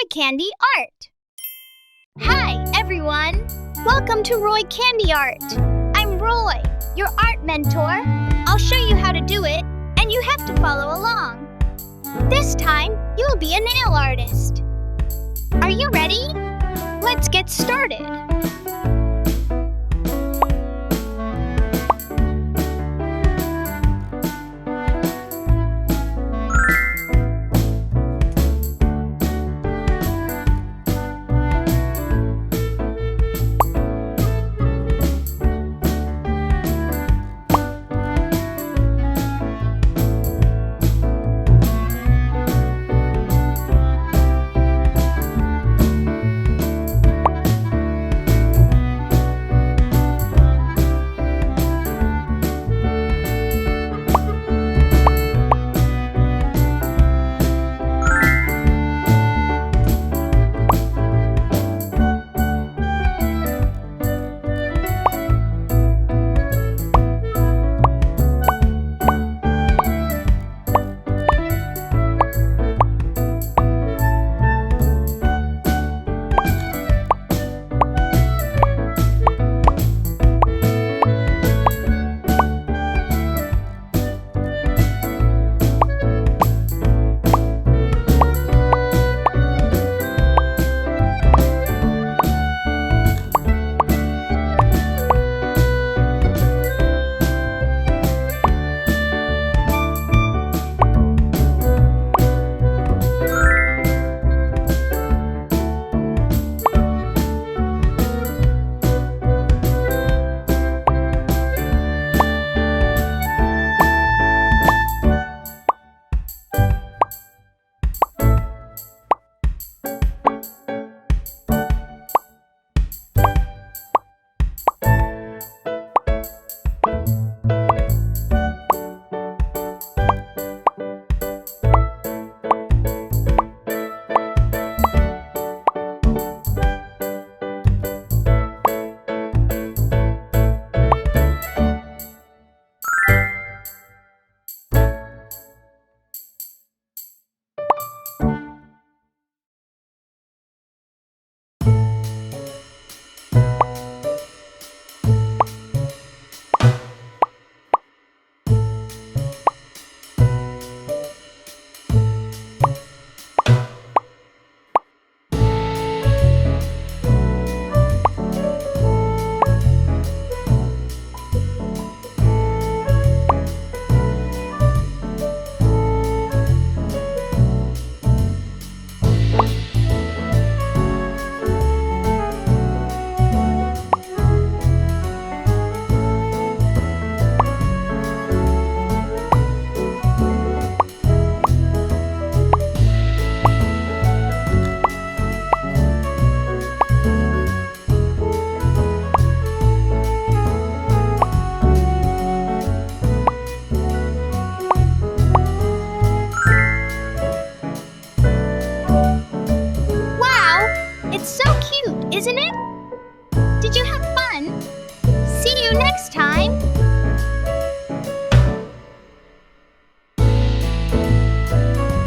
Roy Candy Art. Hi, everyone. Welcome to Roy Candy Art. I'm Roy, your art mentor. I'll show you how to do it, and you have to follow along. This time, you'll be a nail artist. Are you ready? Let's get started. It's so cute, isn't it? Did you have fun? See you next time!